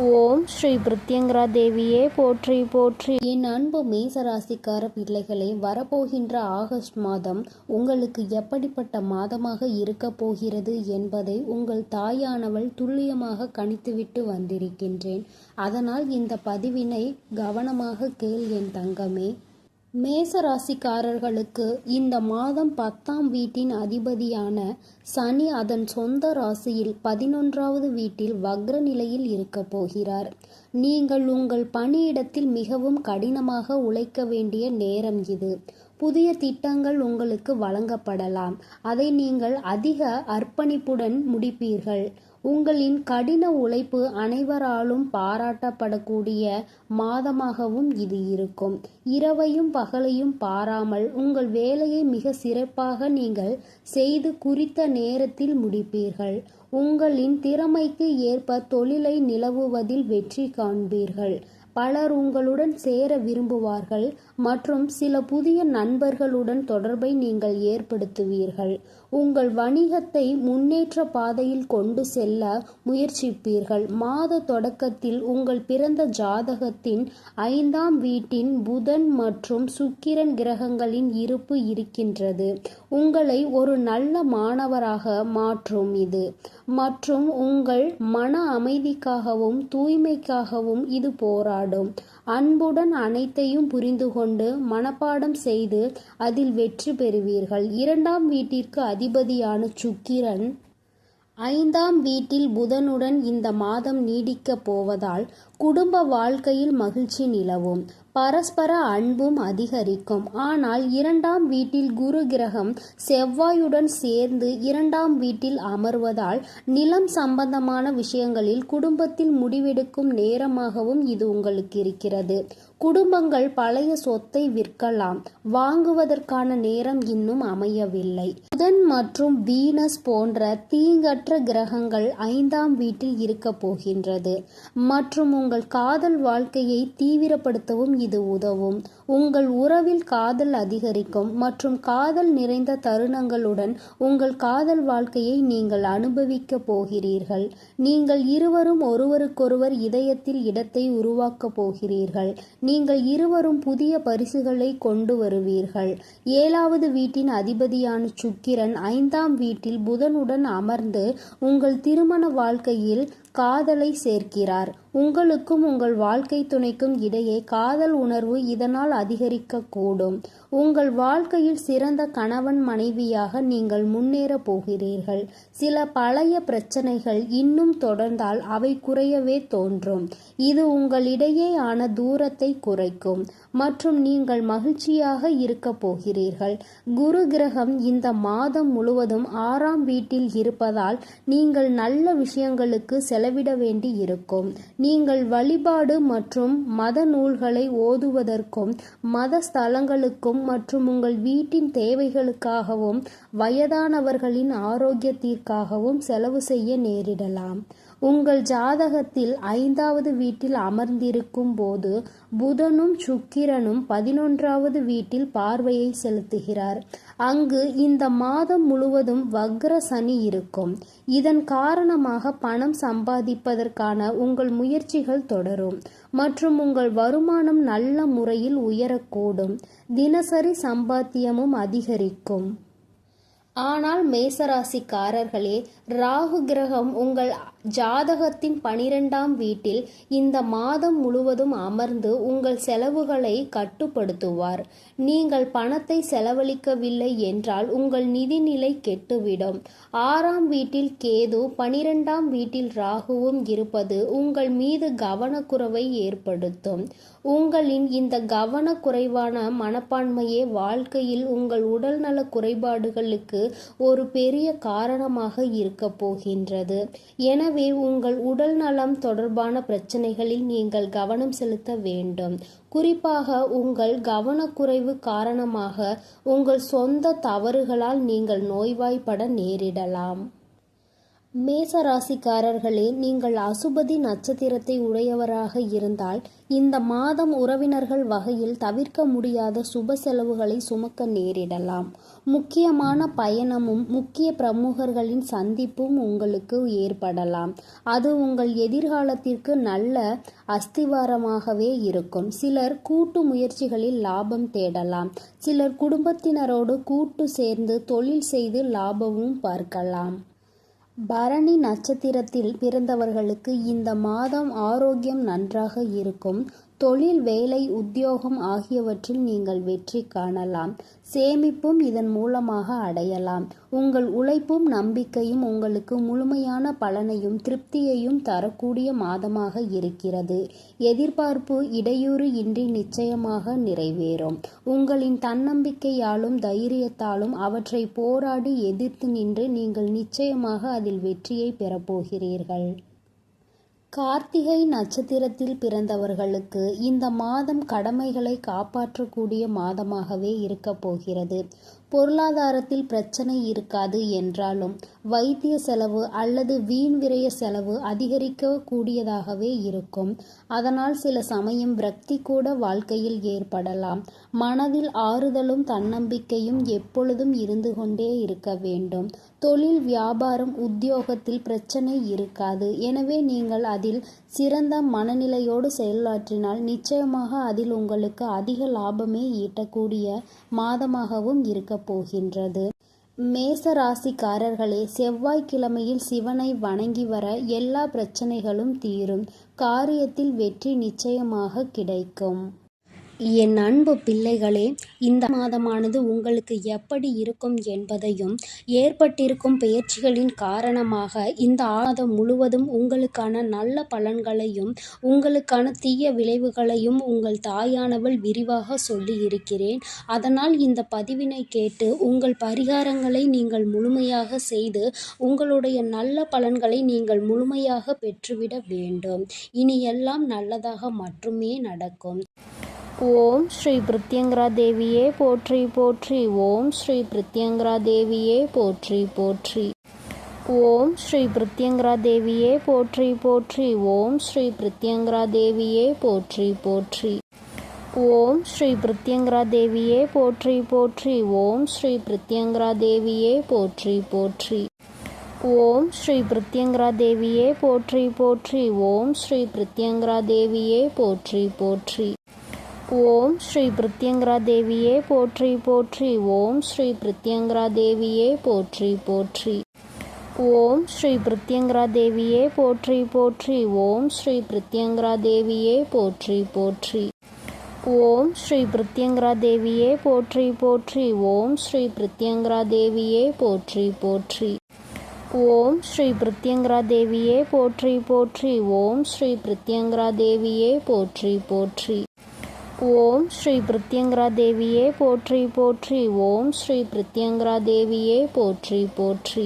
ஓம் ஸ்ரீ பிருத்யங்கரா தேவியே போற்றி போற்றி. என் அன்பு மேசராசிக்கார பிள்ளைகளே, வரப்போகின்ற ஆகஸ்ட் மாதம் உங்களுக்கு எப்படிப்பட்ட மாதமாக இருக்க போகிறது என்பதை உங்கள் தாயானவள் துல்லியமாக கணித்துவிட்டு வந்திருக்கின்றேன். அதனால் இந்த பதிவினை கவனமாக கேள் என் தங்கமே. மேசராசிக்காரர்களுக்கு இந்த மாதம் 10ஆம் வீட்டின் அதிபதியான சனி அதன் சொந்த ராசியில் 11வது வீட்டில் வக்ர நிலையில் இருக்க போகிறார். நீங்கள் உங்கள் பணியிடத்தில் மிகவும் கடினமாக உழைக்க வேண்டிய நேரம் இது. புதிய திட்டங்கள் உங்களுக்கு வழங்கப்படலாம். அதை நீங்கள் அதிக அர்ப்பணிப்புடன் முடிப்பீர்கள். உங்களின் கடின உழைப்பு அனைவராலும் பாராட்டப்படக்கூடிய மாதமாகவும் இது இருக்கும். இரவையும் பகலையும் பாராமல் உங்கள் வேலையை மிக சிறப்பாக நீங்கள் செய்து குறித்த நேரத்தில் முடிப்பீர்கள். உங்களின் திறமைக்கு ஏற்ப தொழிலை நிலவுவதில் வெற்றி காண்பீர்கள். பலர் உங்களுடன் சேர விரும்புவார்கள் மற்றும் சில புதிய நண்பர்களுடன் தொடர்பை நீங்கள் ஏற்படுத்துவீர்கள். உங்கள் வணிகத்தை முன்னேற்ற பாதையில் கொண்டு செல்ல முயற்சிப்பீர்கள். மாத தொடக்கத்தில் உங்கள் பிறந்த ஜாதகத்தின் 5ஆம் வீட்டின் புதன் மற்றும் சுக்கிரன் கிரகங்களின் இருப்பு இருக்கின்றது. உங்களை ஒரு நல்ல மாணவராக மாற்றும் இது மற்றும் உங்கள் மன அமைதிக்காகவும் தூய்மைக்காகவும் இது போராடும். அன்புடன் அனைத்தையும் புரிந்து கொண்டு மனப்பாடம் செய்து அதில் வெற்றி பெறுவீர்கள். 2ஆம் வீட்டிற்கு அதிபதியான சுக்கிரன் 5ஆம் வீட்டில் புதனுடன் இந்த மாதம் நீடிக்கப் போவதால் குடும்ப வாழ்க்கையில் மகிழ்ச்சி நிலவும். பரஸ்பர அன்பும் அதிகரிக்கும். ஆனால் 2ஆம் வீட்டில் குரு கிரகம் செவ்வாயுடன் சேர்ந்து 2ஆம் வீட்டில் அமர்வதால் நிலம் சம்பந்தமான விஷயங்களில் குடும்பத்தில் முடிவெடுக்கும் நேரமாகவும் இது உங்களுக்கு இருக்கிறது. குடும்பங்கள் பழைய சொத்தை விற்கலாம். வாங்குவதற்கான நேரம் இன்னும் அமையவில்லை. புதன் மற்றும் வீனஸ் போன்ற தீங்கற்ற கிரகங்கள் 5ஆம் வீட்டில் இருக்க போகின்றது மற்றும் உங்கள் காதல் வாழ்க்கையை தீவிரப்படுத்தவும் இது உதவும். உங்கள் உறவில் காதல் அதிகரிக்கும் மற்றும் காதல் நிறைந்த தருணங்களுடன் உங்கள் காதல் வாழ்க்கையை நீங்கள் அனுபவிக்க போகிறீர்கள். நீங்கள் இருவரும் ஒருவருக்கொருவர் இதயத்தில் இடத்தை உருவாக்க போகிறீர்கள். நீங்கள் இருவரும் புதிய பரிசுகளை கொண்டு வருவீர்கள். 7வது வீட்டின் அதிபதியான சுக்கிரன் 5ஆம் வீட்டில் புதனுடன் அமர்ந்து உங்கள் திருமண வாழ்க்கையில் காதலை சேர்க்கிறார். உங்களுக்கும் உங்கள் வாழ்க்கை துணைக்கும் இடையே காதல் உணர்வு இதனால் அதிகரிக்கக்கூடும். உங்கள் வாழ்க்கையில் சிறந்த கணவன் மனைவியாக நீங்கள் முன்னேற போகிறீர்கள். சில பழைய பிரச்சனைகள் இன்னும் தொடர்ந்தால் அவை குறையவே தோன்றும். இது உங்களிடையேயான தூரத்தை குறைக்கும் மற்றும் நீங்கள் மகிழ்ச்சியாக இருக்க போகிறீர்கள். குரு கிரகம் இந்த மாதம் முழுவதும் 6ஆம் வீட்டில் இருப்பதால் நீங்கள் நல்ல விஷயங்களுக்கு செலவிட வேண்டி இருக்கும். நீங்கள் வழிபாடு மற்றும் மத நூல்களை ஓதுவதற்கும் மத ஸ்தலங்களுக்கும் மற்றும் உங்கள் வீட்டின் தேவைகளுக்காகவும் வயதானவர்களின் ஆரோக்கியத்திற்காகவும் செலவு செய்ய நேரிடலாம். உங்கள் ஜாதகத்தில் 5வது வீட்டில் அமர்ந்திருக்கும் போது புதனும் சுக்கிரனும் 11வது வீட்டில் பார்வையை செலுத்துகிறார். அங்கு இந்த மாதம் முழுவதும் வக்ர சனி இருக்கும். இதன் காரணமாக பணம் சம்பாதிப்பதற்கான உங்கள் முயற்சிகள் தொடரும் மற்றும் உங்கள் வருமானம் நல்ல முறையில் உயரக்கூடும். தினசரி சம்பாத்தியமும் அதிகரிக்கும். ஆனால் மேசராசிக்காரர்களே, ராகு கிரகம் உங்கள் ஜாதகத்தின் 12ஆம் வீட்டில் இந்த மாதம் முழுவதும் அமர்ந்து உங்கள் செலவுகளை கட்டுப்படுத்துவார். நீங்கள் பணத்தை செலவழிக்கவில்லை என்றால் உங்கள் நிதிநிலை கெட்டுவிடும். 6ஆம் வீட்டில் கேது 12ஆம் வீட்டில் ராகுவும் இருப்பது உங்கள் மீது கவனக்குறைவை ஏற்படுத்தும். உங்களின் இந்த கவனக்குறைவான மனப்பான்மையே வாழ்க்கையில் உங்கள் உடல்நல குறைபாடுகளுக்கு ஒரு பெரிய காரணமாக இருக்க போகின்றது. எனவே உங்கள் உடல் நலம் தொடர்பான பிரச்சனைகளில் நீங்கள் கவனம் செலுத்த வேண்டும். குறிப்பாக உங்கள் கவனக்குறைவு காரணமாக உங்கள் சொந்த தவறுகளால் நீங்கள் நோய்வாய்ப்பட நேரிடலாம். மேச ராசிக்காரர்களே, நீங்கள் அசுபதி நட்சத்திரத்தை உடையவராக இருந்தால் இந்த மாதம் உறவினர்கள் வகையில் தவிர்க்க முடியாத சுப செலவுகளை சுமக்க நேரிடலாம். முக்கியமான பயணமும் முக்கிய பிரமுகர்களின் சந்திப்பும் உங்களுக்கு ஏற்படலாம். அது உங்கள் எதிர்காலத்திற்கு நல்ல அஸ்திவாரமாகவே இருக்கும். சிலர் கூட்டு முயற்சிகளில் லாபம் தேடலாம். சிலர் குடும்பத்தினரோடு கூட்டு சேர்ந்து தொழில் செய்து லாபமும் பார்க்கலாம். பரணி நட்சத்திரத்தில் பிறந்தவர்களுக்கு இந்த மாதம் ஆரோக்கியம் நன்றாக இருக்கும். தொழில், வேலை, உத்தியோகம் ஆகியவற்றில் நீங்கள் வெற்றி காணலாம். சேமிப்பும் இதன் மூலமாக அடையலாம். உங்கள் உழைப்பும் நம்பிக்கையும் உங்களுக்கு முழுமையான பலனையும் திருப்தியையும் தரக்கூடிய மாதமாக இருக்கிறது. எதிர்பார்ப்பு இடையூறு இன்றி நிச்சயமாக நிறைவேறும். உங்களின் தன்னம்பிக்கையாலும் தைரியத்தாலும் அவற்றை போராடி எதிர்த்து நின்று நீங்கள் நிச்சயமாக அதில் வெற்றியை பெறப்போகிறீர்கள். கார்த்திகை நட்சத்திரத்தில் பிறந்தவர்களுக்கு இந்த மாதம் கடமைகளை காப்பாற்றக்கூடிய மாதமாகவே இருக்கப் போகிறது. பொருளாதாரத்தில் பிரச்சனை இருக்காது என்றாலும் வைத்திய செலவு அல்லது வீண் விரய செலவு அதிகரிக்க கூடியதாகவே இருக்கும். அதனால் சில சமயம் விரக்தி கூட வாழ்க்கையில் ஏற்படலாம். மனதில் ஆறுதலும் தன்னம்பிக்கையும் எப்பொழுதும் இருந்து கொண்டே இருக்க வேண்டும். தொழில், வியாபாரம், உத்தியோகத்தில் பிரச்சனை இருக்காது. எனவே நீங்கள் அதில் சிறந்த மனநிலையோடு செயலாற்றினால் நிச்சயமாக அதில் உங்களுக்கு அதிக லாபமே ஈட்டக்கூடிய மாதமாகவும் இருக்க போகின்றது. மேச ராசிக்காரர்களே, செவ்வாய்க்கிழமையில் சிவனை வணங்கி வர எல்லா பிரச்சனைகளும் தீரும். காரியத்தில் வெற்றி நிச்சயமாக கிடைக்கும். என் அன்பு பிள்ளைகளே, இந்த மாதமானது உங்களுக்கு எப்படி இருக்கும் என்பதையும் ஏற்பட்டிருக்கும் பெயர்ச்சிகளின் காரணமாக இந்த மாதம் முழுவதும் உங்களுக்கான நல்ல பலன்களையும் உங்களுக்கான தீய விளைவுகளையும் உங்கள் தாயானவள் விரிவாக சொல்லி இருக்கிறேன். அதனால் இந்த பதிவினை கேட்டு உங்கள் பரிகாரங்களை நீங்கள் முழுமையாக செய்து உங்களுடைய நல்ல பலன்களை நீங்கள் முழுமையாக பெற்றுவிட வேண்டும். இனி எல்லாம் நல்லதாக மட்டுமே நடக்கும். ஓம் ஸ்ரீ பிருத்யங்கரா தேவியே போற்றி போற்றி. ஓம் ஸ்ரீ பிருத்யங்கரா தேவியே போற்றி போற்றி. ஓம் ஸ்ரீ பிருத்யங்கரா தேவியே போற்றி போற்றி. ஓம் ஸ்ரீ பிருத்யங்கரா தேவியே போற்றி போற்றி. ஓம் ஸ்ரீ பிருத்யங்கரா தேவியே போற்றி போற்றி. ஓம் ஸ்ரீ பிருத்யங்கரா தேவியே போற்றி போற்றி. ஓம் ஸ்ரீ பிருத்யங்கரா தேவியே போற்றி போற்றி. ஓம் ஸ்ரீ பிருத்யங்கரா தேவியே போற்றி போற்றி. ஓம் ஸ்ரீ பிருத்யங்கரா தேவியே போற்றி போற்றி. ஓம் ஸ்ரீ பிருத்யங்கரா தேவியே போற்றி போற்றி. ஓம் ஸ்ரீ பிருத்யங்கரா தேவியே போற்றி போற்றி. ஓம் ஸ்ரீ பிருத்யங்கரா தேவியே போற்றி போற்றி. ஓம் ஸ்ரீ பிருத்யங்கரா தேவியே போற்றி போற்றி. ஓம் ஸ்ரீ பிருத்யங்கரா தேவியே போற்றி போற்றி. ஓம் ஸ்ரீ பிருத்யங்கரா தேவியே போற்றி போற்றி. ஓம் ஸ்ரீ பிருத்யங்கரா தேவியே போற்றி போற்றி. ஓம் ஸ்ரீ பிருத்யங்கரா தேவியே போற்றி போற்றி. ஓம் ஸ்ரீ பிருத்யங்கரா தேவியே போற்றி போற்றி.